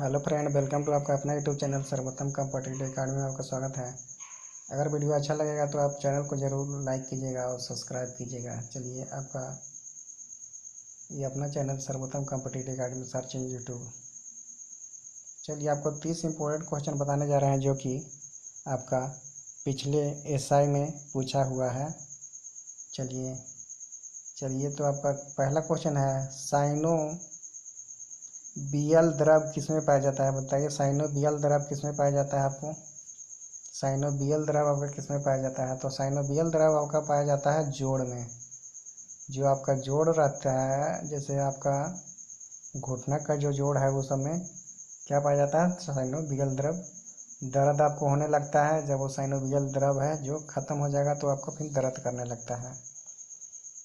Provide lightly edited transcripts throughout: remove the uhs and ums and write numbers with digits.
Hello friend, welcome to आपका अपना YouTube channel सर्वोत्तम कॉम्पिटिटिव अकेडमी में आपका स्वागत है। अगर वीडियो अच्छा लगेगा तो आप चैनल को ज़रूर लाइक कीजिएगा और सब्सक्राइब कीजिएगा। चलिए, आपका ये अपना चैनल सर्वोत्तम competitive academy search in YouTube. चलिए, आपको 30 इंपॉर्टेंट क्वेश्चन बताने जा रहे हैं जो कि आपका पिछले एसआई में पूछा हुआ है। चलिए चलिए तो आपका पहला क्वेश्चन है, साइनोबियल द्रव किसमें पाया जाता है? बताइए, साइनोबियल द्रव किसमें पाया जाता है? आपको साइनोबियल द्रव आपका किसमें पाया जाता है? तो साइनोबियल द्रव आपका पाया जाता है जोड़ में। जो आपका जोड़ रहता है, जैसे आपका घुटना का जो जोड़ है, वो सब में क्या पाया जाता है? साइनोबियल द्रव। दर्द आपको होने लगता है जब वो साइनोबियल द्रव है जो खत्म हो जाएगा तो आपको फिर दर्द करने लगता है।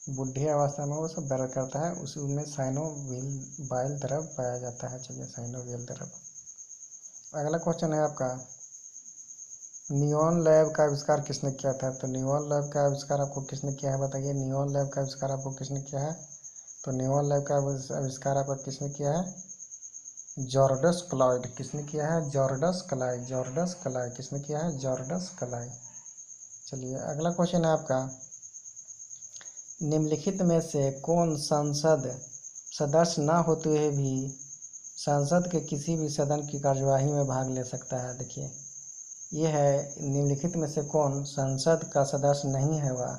बुढ़ी अवस्था में वो सब दर्द करता है, उसमें साइनोबियल द्रव पाया जाता है। चलिए, साइनोबियल द्रव। अगला क्वेश्चन है आपका, नियॉन लैब का आविष्कार किसने किया था? तो नियॉन लैब का आविष्कार आपको किसने किया है? बताइए, नियॉन लैब का आविष्कार आपको किसने किया है? तो नियॉन लैब का आविष्कार आपका किसने किया है? जॉर्डस क्लॉयड। किसने किया है? जॉर्डस क्लॉयड। जॉर्डस क्लॉयड किसने किया है? जॉर्डस क्लॉयड। चलिए, अगला क्वेश्चन है आपका, निम्नलिखित में से कौन संसद सदस्य न होते हुए भी संसद के किसी भी सदन की कार्यवाही में भाग ले सकता है? देखिए, ये है, निम्नलिखित में से कौन संसद का सदस्य नहीं है वह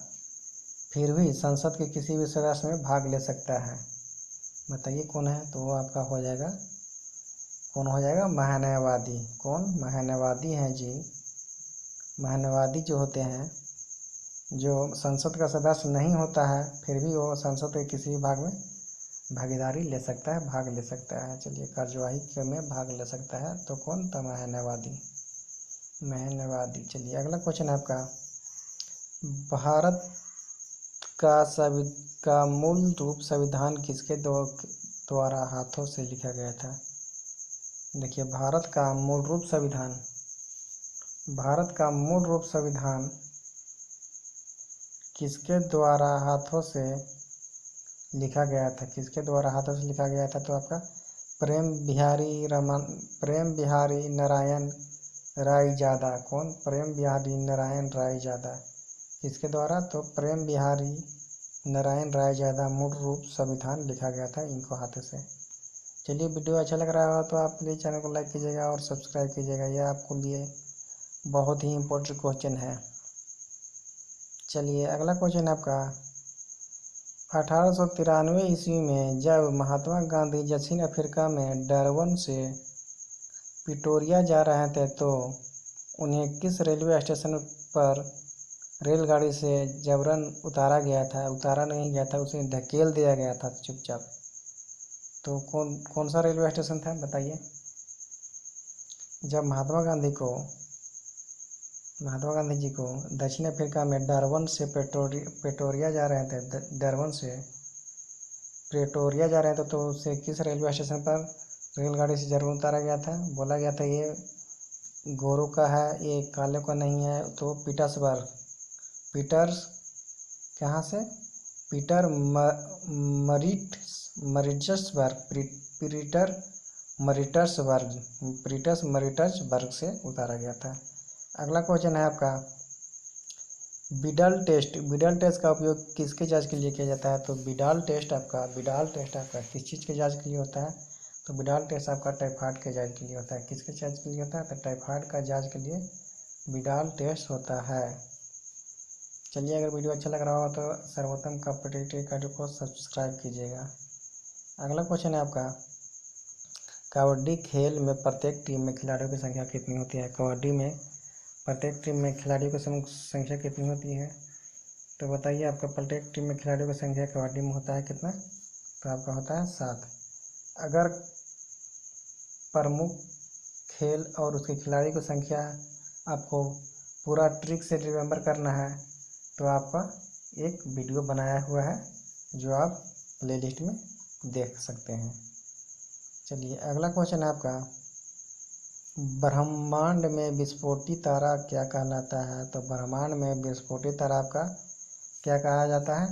फिर भी संसद के किसी भी सदस्य में भाग ले सकता है? बताइए कौन है? तो वो आपका हो जाएगा, कौन हो जाएगा? महान्यायवादी। कौन? महान्यायवादी हैं जी। महान्यायवादी जो होते हैं, जो संसद का सदस्य नहीं होता है फिर भी वो संसद के किसी भी भाग में भागीदारी ले सकता है, भाग ले सकता है। चलिए, कार्यवाही में भाग ले सकता है। तो कौन था? महान्यायवादी। महान्यायवादी। चलिए, अगला क्वेश्चन है आपका, भारत का मूल रूप संविधान किसके द्वारा हाथों से लिखा गया था? देखिए, भारत का मूल रूप संविधान किसके द्वारा हाथों से लिखा गया था? किसके द्वारा हाथों से लिखा गया था? तो आपका प्रेम बिहारी नारायण रायजादा। कौन? प्रेम बिहारी नारायण रायजादा। किसके द्वारा? तो प्रेम बिहारी नारायण रायजादा मूल रूप संविधान लिखा गया था इनको हाथों से। चलिए, वीडियो अच्छा लग रहा हो तो आप प्लीज़ चैनल को लाइक कीजिएगा और सब्सक्राइब कीजिएगा। यह आपको लिए बहुत ही इम्पोर्टेंट क्वेश्चन है। चलिए, अगला क्वेश्चन है आपका, 1893 ईस्वी में जब महात्मा गांधी दक्षिण अफ्रीका में डरबन से प्रिटोरिया जा रहे थे तो उन्हें किस रेलवे स्टेशन पर रेलगाड़ी से जबरन उतारा गया था? उतारा नहीं गया था, उसे धकेल दिया गया था चुपचाप। तो कौन सा रेलवे स्टेशन था? बताइए। जब महात्मा गांधी जी को दक्षिण अफ्रीका में डरबन से प्रेटोरिया जा रहे थे, डरबन से प्रेटोरिया जा रहे थे तो उसे किस रेलवे स्टेशन पर रेलगाड़ी से जरूर उतारा गया था? बोला गया था ये गोरों का है, ये काले का नहीं है। तो पीटर्स कहाँ से? पीटर मरिट्सबर्ग से उतारा गया था। अगला क्वेश्चन है आपका, बिडल टेस्ट का उपयोग किसके जांच के लिए किया जाता है? तो बिडाल टेस्ट आपका किस चीज़ के जांच के लिए होता है? तो बिडाल टेस्ट आपका टाइफाइड के जांच के लिए होता है। किसके जांच के लिए होता है? तो टाइफाइड का जांच के लिए बिडाल टेस्ट होता है। चलिए, अगर वीडियो अच्छा लग रहा हो तो सर्वोत्तम कॉम्पिटिटिव अकेडमी को सब्सक्राइब कीजिएगा। अगला क्वेश्चन है आपका, कबड्डी खेल में प्रत्येक टीम में खिलाड़ियों की संख्या कितनी होती है? कबड्डी में प्रत्येक टीम में खिलाड़ियों की संख्या कितनी होती है? तो बताइए, आपका प्रत्येक टीम में खिलाड़ियों की संख्या कबड्डी में होता है कितना? तो आपका होता है 7। अगर प्रमुख खेल और उसके खिलाड़ी की संख्या आपको पूरा ट्रिक से रिमेम्बर करना है तो आपका एक वीडियो बनाया हुआ है जो आप प्लेलिस्ट में देख सकते हैं। चलिए, अगला क्वेश्चन है आपका, ब्रह्मांड में विस्फोटी तारा क्या कहलाता है? तो ब्रह्मांड में विस्फोटी तारा आपका क्या कहा जाता है?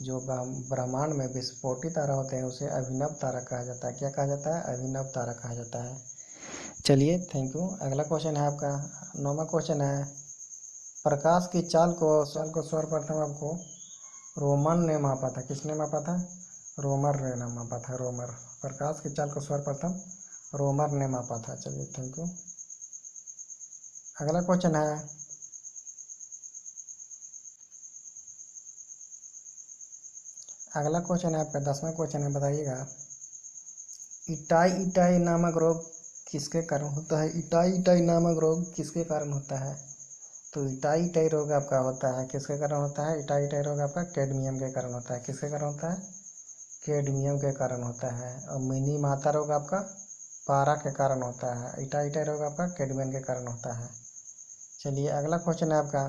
जो ब्रह्मांड में विस्फोटी तारा होते हैं उसे अभिनव तारा कहा जाता है। क्या कहा जाता है? अभिनव तारा कहा जाता है। चलिए थैंक यू। अगला क्वेश्चन है आपका 9वां क्वेश्चन है, प्रकाश की चाल को सर्वप्रथम आपको रोमन ने मापा था। किसने मापा था? रोमर ने मापा था। रोमर। प्रकाश की चाल को सर्वप्रथम रोमर ने मापा था। चलिए थैंक यू। अगला क्वेश्चन है, अगला क्वेश्चन है आपका 10वां क्वेश्चन है, बताइएगा इटाई इटाई नामक रोग किसके कारण होता है? इटाई इटाई नामक रोग किसके कारण होता है? तो इटाई इटाई रोग आपका होता है, किसके कारण होता है? इटाई इटाई रोग आपका कैडमियम के कारण होता है। किसके कारण होता है? कैडमियम के कारण होता है। और मिनी माता रोग आपका पारा के कारण होता है। इटाई इटाई रोग आपका कैडमियम के कारण होता है। चलिए अगला क्वेश्चन है आपका,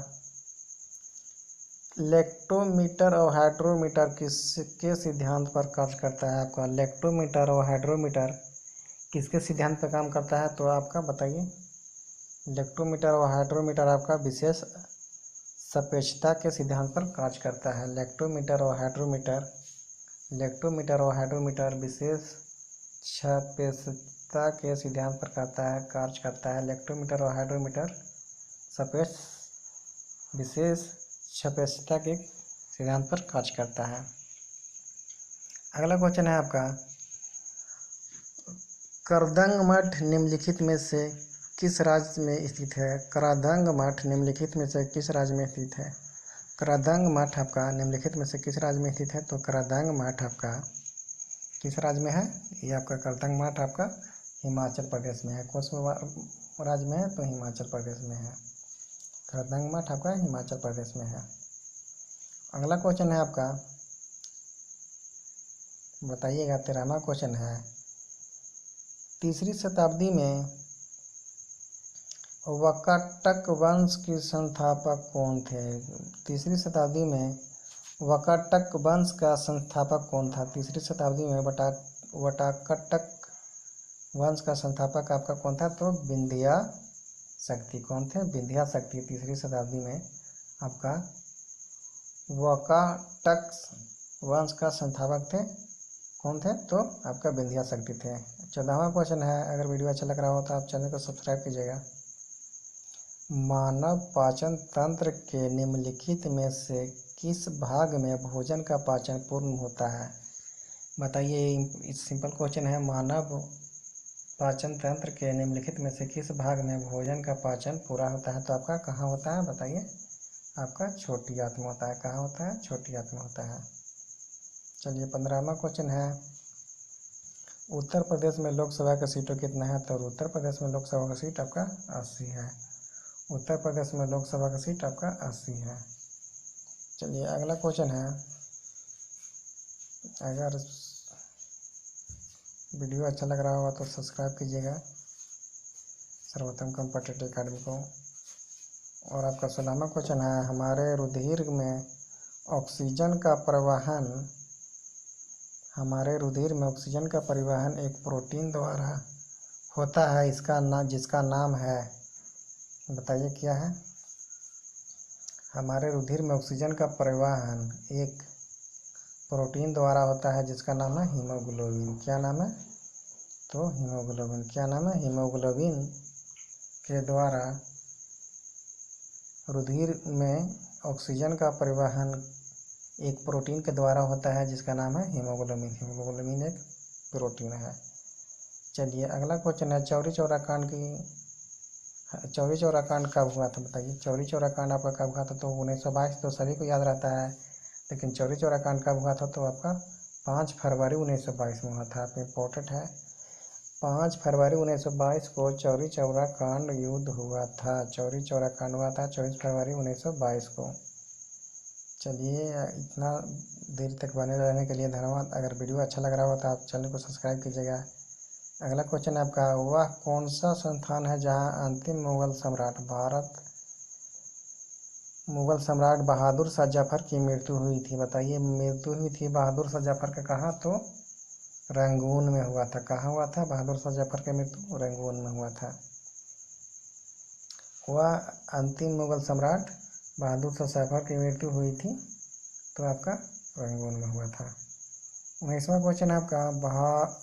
लेक्टोमीटर और हाइड्रोमीटर किसके सिद्धांत पर कार्य करता है? आपका लेक्टोमीटर और हाइड्रोमीटर किसके सिद्धांत पर काम करता है? तो आपका बताइए। लेक्टोमीटर और हाइड्रोमीटर आपका विशेष सापेक्षता के सिद्धांत पर कार्य करता है। लेक्टोमीटर और हाइड्रोमीटर विशेष सापेक्षता के सिद्धांत पर कार्य करता है। लेक्टोमीटर और हाइड्रोमीटर विशेष सापेक्षता के सिद्धांत पर कार्य करता है। अगला क्वेश्चन है आपका, करदंग मठ निम्नलिखित में से किस राज्य में स्थित है? करदंग मठ निम्नलिखित में से किस राज्य में स्थित है? करदंग मठ आपका निम्नलिखित में से किस राज्य में स्थित है? तो करदंग मठ आपका किस राज्य में है? ये आपका करदंग मठ आपका हिमाचल प्रदेश में है। कौन से राज्य में है? तो हिमाचल प्रदेश में है। करदंग मठ आपका हिमाचल प्रदेश में है। अगला क्वेश्चन है आपका, बताइएगा 13वां क्वेश्चन है, तीसरी शताब्दी में वाकाटक वंश के संस्थापक कौन थे? तीसरी शताब्दी में वाकाटक वंश का संस्थापक कौन था? तीसरी शताब्दी में वाकाटक वंश का संस्थापक आपका कौन था? तो विंध्या शक्ति। कौन थे? विंध्या शक्ति तीसरी शताब्दी में आपका वाकाटक वंश का संस्थापक थे। कौन थे? तो आपका विंध्या शक्ति थे। 14वां क्वेश्चन है, अगर वीडियो अच्छा लग रहा हो तो आप चैनल को सब्सक्राइब कीजिएगा। मानव पाचन तंत्र के निम्नलिखित में से किस भाग में भोजन का पाचन पूर्ण होता है? बताइए। सिंपल क्वेश्चन है, मानव पाचन तंत्र के निम्नलिखित में से किस भाग में भोजन का पाचन पूरा होता है? तो आपका कहाँ होता है? बताइए। आपका छोटी आंत में होता है। कहाँ होता है? छोटी आंत में होता है। चलिए 15वां क्वेश्चन है, उत्तर प्रदेश में लोकसभा का सीटों कितना है? तो उत्तर प्रदेश में लोकसभा का सीट आपका 80 है। उत्तर प्रदेश में लोकसभा का सीट आपका 80 है। चलिए अगला क्वेश्चन है, अगर वीडियो अच्छा लग रहा होगा तो सब्सक्राइब कीजिएगा सर्वोत्तम कॉम्पिटिटिव अकेडमी को। और आपका 16वां क्वेश्चन है, हमारे रुधिर में ऑक्सीजन का परिवहन एक प्रोटीन द्वारा होता है, जिसका नाम है, बताइए क्या है? हमारे रुधिर में ऑक्सीजन का परिवहन एक प्रोटीन द्वारा होता है, जिसका नाम है हीमोग्लोबिन। क्या नाम है? तो हीमोग्लोबिन। क्या नाम है? हीमोग्लोबिन के द्वारा रुधिर में ऑक्सीजन का परिवहन एक प्रोटीन के द्वारा होता है, जिसका नाम है हीमोग्लोबिन। हीमोग्लोबिन एक प्रोटीन है। चलिए अगला क्वेश्चन है, चौरी चौरा कांड कब हुआ था? बताइए। चौरी चौरा कांड आपका कब हुआ था? तो 1922। तो सभी को याद रहता है, लेकिन चौरी चौरा कांड कब हुआ था? तो आपका 5 फरवरी 1922 में हुआ था। आप इम्पोर्टेंट है, 5 फरवरी 1922 को चौरी चौरा कांड युद्ध हुआ था। चौरी चौरा कांड हुआ था 24 फरवरी 1922 को। चलिए इतना देर तक बने रहने के लिए धन्यवाद। अगर वीडियो अच्छा लग रहा हो तो आप चैनल को सब्सक्राइब कीजिएगा। अगला क्वेश्चन आपका, वह कौन सा संस्थान है जहां अंतिम मुगल सम्राट बहादुर शाह जफर की मृत्यु हुई थी? बताइए। मृत्यु हुई थी बहादुर शाह जफर का कहाँ? तो रंगून में हुआ था। कहाँ हुआ था बहादुर शाह जफर की मृत्यु? रंगून में हुआ था। वह अंतिम मुगल सम्राट बहादुर शाह जफर की मृत्यु हुई थी तो आपका रंगून में हुआ था। 19वां क्वेश्चन आपका,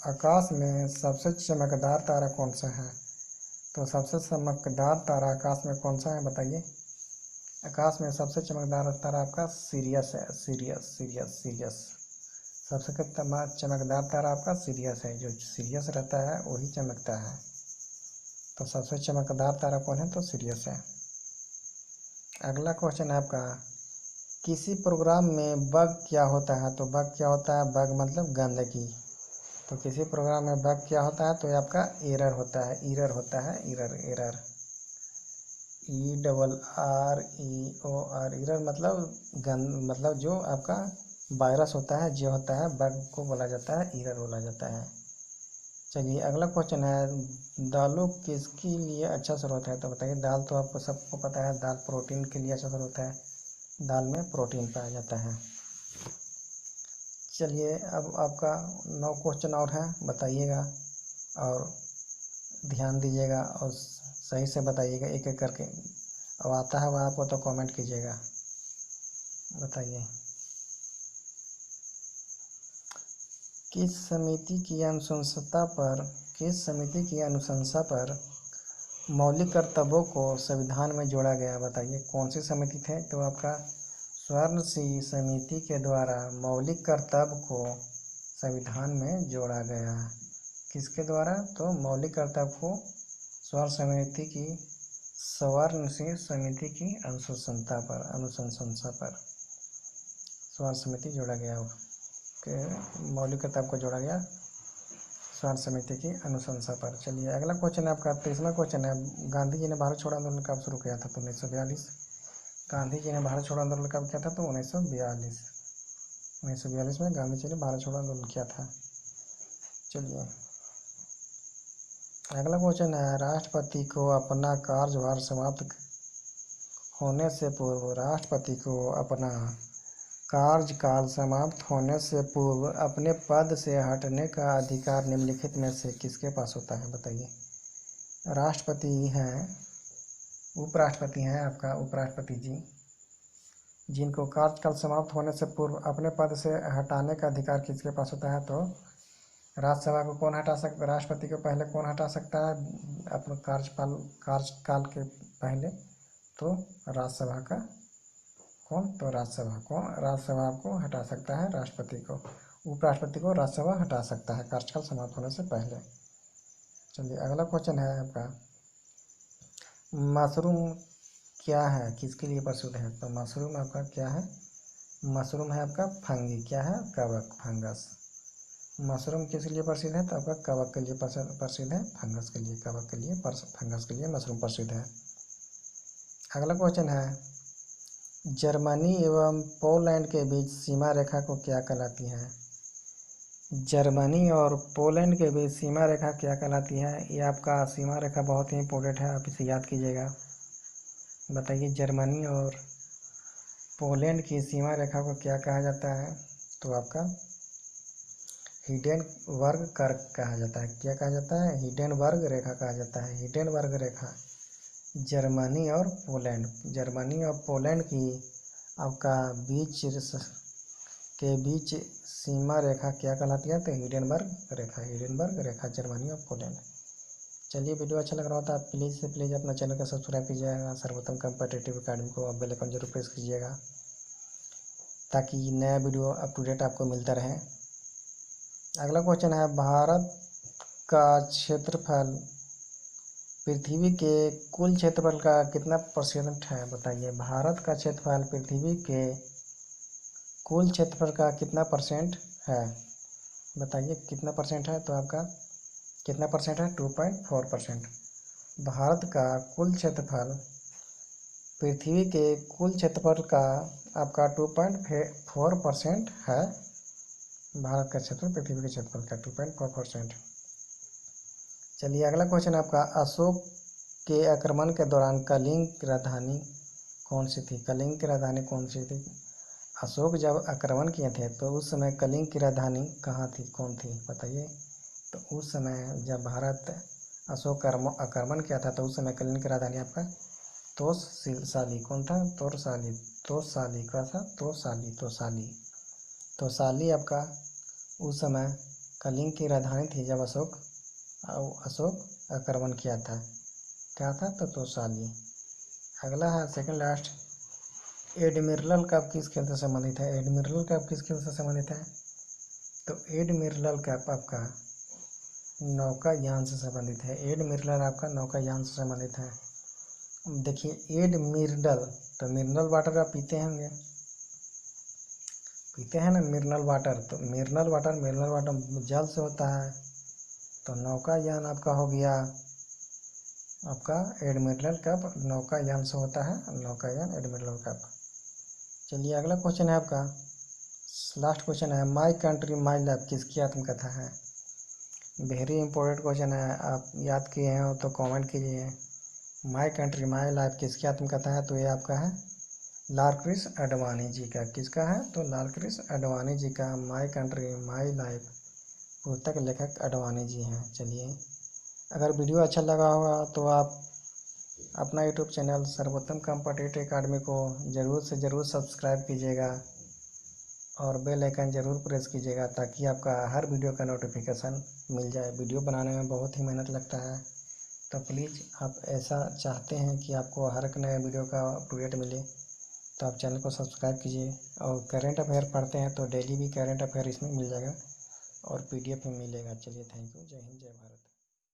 आकाश में सबसे चमकदार तारा कौन सा है? तो सबसे चमकदार तारा आकाश में कौन सा है बताइए। आकाश में सबसे चमकदार तारा आपका सीरियस है, सीरियस सीरियस सीरियस। सबसे चमकदार तारा आपका सीरियस है, जो सीरियस रहता है वही चमकता है। तो सबसे चमकदार तारा कौन है, तो सीरियस है। अगला क्वेश्चन है आपका, किसी प्रोग्राम में बग क्या होता है। तो बग क्या होता है, बग मतलब गंदगी। तो किसी प्रोग्राम में बग क्या होता है, तो ये आपका एरर होता है, एरर होता है, एरर एरर ERRER एरर मतलब जो आपका वायरस होता है, जो होता है बग को बोला जाता है, एरर बोला जाता है। चलिए अगला क्वेश्चन है, दालों किसके लिए अच्छा स्रोत है। तो बताइए, दाल तो आपको सबको पता है, दाल प्रोटीन के लिए अच्छा स्रोत है, दाल में प्रोटीन पाया जाता है। चलिए अब आपका 9 क्वेश्चन और है, बताइएगा और ध्यान दीजिएगा और सही से बताइएगा एक एक करके। अब आता है वह आपको तो कमेंट कीजिएगा। बताइए, किस समिति की अनुशंसा पर मौलिक कर्तव्यों को संविधान में जोड़ा गया। बताइए कौन सी समिति थे, तो आपका स्वर्ण सिंह समिति के द्वारा मौलिक कर्तव्य को संविधान में जोड़ा गया। किसके द्वारा, तो मौलिक कर्तव्य को स्वर्ण सिंह समिति की अनुशंसा पर स्वर्ण समिति जोड़ा गया के मौलिक कर्तव्य को जोड़ा गया स्वर्ण समिति की अनुशंसा पर। चलिए अगला क्वेश्चन है आपका 23वां क्वेश्चन है, गांधी जी ने भारत छोड़ो आंदोलन कब शुरू किया था। तो 1942। गांधी जी ने भारत छोड़ो आंदोलन कब किया था, तो 1942 में गांधी जी ने भारत छोड़ो आंदोलन किया था। चलिए अगला क्वेश्चन है, राष्ट्रपति को अपना कार्यभार समाप्त होने से पूर्व अपना कार्यकाल समाप्त होने से पूर्व अपने पद से हटने का अधिकार निम्नलिखित में से किसके पास होता है। बताइए, राष्ट्रपति हैं, उपराष्ट्रपति हैं आपका उपराष्ट्रपति जी, जिनको कार्यकाल समाप्त होने से पूर्व अपने पद से हटाने का अधिकार किसके पास होता है। तो राज्यसभा को कौन हटा सकता, राष्ट्रपति को पहले कौन हटा सकता है अपने कार्यकाल के पहले, तो राज्यसभा का कौन, तो राज्यसभा को हटा सकता है राष्ट्रपति को। उपराष्ट्रपति को राज्यसभा हटा सकता है कार्यकाल समाप्त होने से पहले। चलिए अगला क्वेश्चन है आपका, मशरूम क्या है, किसके लिए प्रसिद्ध है। तो मशरूम आपका क्या है, मशरूम है आपका फंगी, क्या है, कवक, फंगस। मशरूम किस लिए प्रसिद्ध है, तो आपका कवक के लिए प्रसिद्ध है, फंगस के लिए, कवक के लिए, फंगस के लिए मशरूम प्रसिद्ध है। अगला क्वेश्चन है, जर्मनी एवं पोलैंड के बीच सीमा रेखा को क्या कहलाती है। जर्मनी और पोलैंड के बीच सीमा रेखा क्या कहलाती है। ये आपका सीमा रेखा बहुत ही इंपॉर्टेंट है, आप इसे याद कीजिएगा। बताइए, जर्मनी और पोलैंड की सीमा रेखा को क्या कहा जाता है, तो आपका हिडेनबर्ग कर्क कहा जाता है। क्या कहा जाता है, हिडेनबर्ग रेखा कहा जाता है, हिडेनबर्ग रेखा। जर्मनी और पोलैंड की आपका बीच सीमा रेखा क्या कहलाती है, तो हिडेनबर्ग रेखा जर्मनी और पोलैंड। चलिए वीडियो अच्छा लग रहा था प्लीज़ से प्लीज़ अपना चैनल का सब्सक्राइब कीजिएगा, सर्वोत्तम कॉम्पिटिटिव अकेडमी को बेल आइकन जरूर प्रेस कीजिएगा ताकि नया वीडियो अप टू डेट आपको मिलता रहे। अगला क्वेश्चन है, भारत का क्षेत्रफल पृथ्वी के कुल क्षेत्रफल का कितना % है। बताइए, भारत का क्षेत्रफल पृथ्वी के कुल क्षेत्रफल का कितना % है। बताइए कितना % है, तो आपका कितना % है, 2.4%। भारत का कुल क्षेत्रफल पृथ्वी के कुल क्षेत्रफल का आपका 2.4% है। भारत का क्षेत्रफल पृथ्वी के क्षेत्रफल का 2.4%। चलिए अगला क्वेश्चन आपका, अशोक के आक्रमण के दौरान कलिंग की राजधानी कौन सी थी। कलिंग की राजधानी कौन सी थी। अशोक जब आक्रमण किए थे तो उस समय कलिंग की राजधानी कहाँ थी, कौन थी। बताइए, तो उस समय जब भारत अशोक आक्रमण किया था तो उस समय कलिंग की राजधानी आपका तोशाली कौन था, तोशाली कौन था, तोशाली आपका उस समय कलिंग की राजधानी थी जब अशोक आक्रमण किया था। क्या था? तत्वशाली। अगला है सेकंड लास्ट, एडमिरल कैप किस खेल से संबंधित है? एडमिरल कैप किस खेल से संबंधित है? तो एडमिरल कैप आपका नौकायान से संबंधित है। एडमिरल आपका नौकायान से संबंधित है। देखिए एडमिरल, तो मिनरल वाटर आप पीते होंगे, पीते हैं ना मिनरल वाटर, तो मिनरल वाटर जल से होता है। तो नौकायान आपका हो गया आपका एडमिरल कैप, नौकायान से होता है, नौकायान एडमिरल कैप। चलिए अगला क्वेश्चन है आपका, लास्ट क्वेश्चन है, माई कंट्री माई लाइफ किसकी आत्मकथा है? वेरी इंपॉर्टेंट क्वेश्चन है, आप याद किए हैं तो कमेंट कीजिए। माई कंट्री माई लाइफ किसकी आत्मकथा है? तो ये आपका है लाल कृष्ण आडवाणी जी का। किसका है? तो लाल कृष्ण आडवाणी जी का माई कंट्री माई लाइफ पुस्तक लेखक आडवाणी जी हैं। चलिए अगर वीडियो अच्छा लगा होगा तो आप अपना यूट्यूब चैनल सर्वोत्तम कॉम्पिटिटिव एकेडमी को ज़रूर से ज़रूर सब्सक्राइब कीजिएगा और बेल आइकन ज़रूर प्रेस कीजिएगा ताकि आपका हर वीडियो का नोटिफिकेशन मिल जाए। वीडियो बनाने में बहुत ही मेहनत लगता है, तो प्लीज़ आप ऐसा चाहते हैं कि आपको हर एक नए वीडियो का अपडेट मिले तो आप चैनल को सब्सक्राइब कीजिए। और करेंट अफेयर पढ़ते हैं तो डेली भी करेंट अफेयर इसमें मिल जाएगा और PDF में मिलेगा। चलिए थैंक यू, जय हिंद जय भारत।